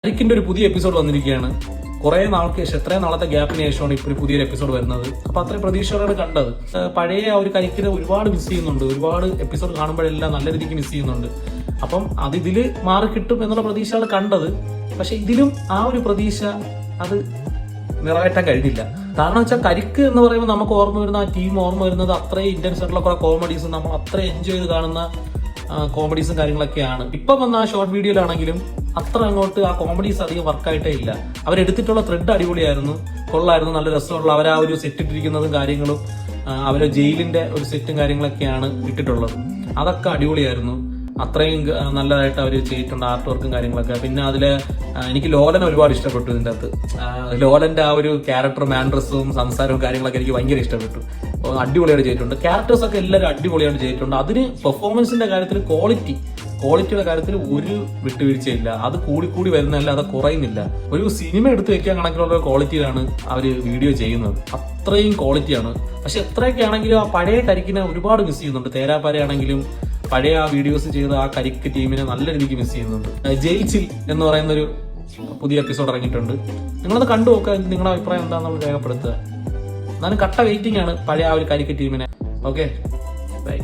കരിക്കിന്റെ ഒരു പുതിയ എപ്പിസോഡ് വന്നിരിക്കുകയാണ്. കുറെ നാൾക്ക് ശേഷം, എത്രയും നാളത്തെ ഗ്യാപ്പിന് ശേഷമാണ് ഇപ്പോൾ പുതിയൊരു എപ്പിസോഡ് വരുന്നത്. അപ്പൊ അത്രയും പ്രതീക്ഷയോടെ കണ്ടത്. പഴയ ആ ഒരു കരിക്കിനെ ഒരുപാട് മിസ് ചെയ്യുന്നുണ്ട്. ഒരുപാട് എപ്പിസോഡ് കാണുമ്പോഴെല്ലാം നല്ല രീതിക്ക് മിസ് ചെയ്യുന്നുണ്ട്. അപ്പം അത് ഇതില് മാറി കിട്ടും എന്നുള്ള പ്രതീക്ഷയാണ് കണ്ടത്. പക്ഷെ ഇതിലും ആ ഒരു പ്രതീക്ഷ അത് നിറവേറ്റാൻ കഴിഞ്ഞില്ല. കാരണം വെച്ചാൽ കരിക്ക് എന്ന് പറയുമ്പോൾ നമുക്ക് ഓർമ്മ വരുന്ന ആ ടീം ഓർമ്മ വരുന്നത് അത്രയും ഇന്റൻസ് ആയിട്ടുള്ള കുറെ കോമഡീസും നമ്മൾ അത്രയും എൻജോയ് ചെയ്ത് കാണുന്ന കോമഡീസും കാര്യങ്ങളൊക്കെയാണ്. ഇപ്പം വന്ന ആ ഷോർട്ട് വീഡിയോയിലാണെങ്കിലും അത്ര അങ്ങോട്ട് ആ കോമഡീസ് അധികം വർക്കായിട്ടേ ഇല്ല. അവരെടുത്തിട്ടുള്ള ത്രെഡ് അടിപൊളിയായിരുന്നു, കൊള്ളായിരുന്നു, നല്ല രസമുള്ള അവരാ ഒരു സെറ്റ് ഇട്ടിരിക്കുന്നതും കാര്യങ്ങളും അവരെ ജയിലിന്റെ ഒരു സെറ്റും കാര്യങ്ങളൊക്കെയാണ് ഇട്ടിട്ടുള്ളത്. അതൊക്കെ അടിപൊളിയായിരുന്നു. അത്രയും നല്ലതായിട്ട് അവർ ചെയ്തിട്ടുണ്ട് ആർട്ട് വർക്കും കാര്യങ്ങളൊക്കെ. പിന്നെ അതില് എനിക്ക് ലോലനെ ഒരുപാട് ഇഷ്ടപ്പെട്ടു. ഇതിൻ്റെ അകത്ത് ലോലന്റെ ആ ഒരു ക്യാരക്ടർ മാൻഡ്രസും സംസാരവും കാര്യങ്ങളൊക്കെ എനിക്ക് ഭയങ്കര ഇഷ്ടപ്പെട്ടു. അടിപൊളിയായിട്ട് ചെയ്തിട്ടുണ്ട്. ക്യാരക്ടേഴ്സ് ഒക്കെ എല്ലാവരും അടിപൊളിയായിട്ട് ചെയ്തിട്ടുണ്ട്. അതിന് പെർഫോമൻസിന്റെ കാര്യത്തിൽ ക്വാളിറ്റിയുടെ കാര്യത്തിൽ ഒരു വിട്ടുവീഴ്ചയില്ല. അത് കൂടി വരുന്നതല്ല, അത് കുറയുന്നില്ല. ഒരു സിനിമ എടുത്ത് വെക്കാൻ കണക്കിലുള്ള ക്വാളിറ്റിയിലാണ് അവർ വീഡിയോ ചെയ്യുന്നത്. അത്രയും ക്വാളിറ്റിയാണ്. പക്ഷെ എത്രയൊക്കെ ആണെങ്കിലും ആ പഴയ കരിക്കിനെ ഒരുപാട് മിസ് ചെയ്യുന്നുണ്ട്. തേരാപ്പാരയാണെങ്കിലും പഴയ ആ വീഡിയോസ് ചെയ്ത ആ കരിക്ക് ടീമിനെ നല്ല രീതിക്ക് മിസ് ചെയ്യുന്നുണ്ട്. ജയിച്ചിൽ എന്ന് പറയുന്ന ഒരു പുതിയ എപ്പിസോഡ് ഇറങ്ങിയിട്ടുണ്ട്. നിങ്ങളത് കണ്ടു നോക്കുക. നിങ്ങളുടെ അഭിപ്രായം എന്താണെന്ന് രേഖപ്പെടുത്തുക. എന്നാലും കട്ട വെയിറ്റിംഗ് ആണ് പഴയ ആ ഒരു കരിക്ക് ടീമിനെ. Okay, by.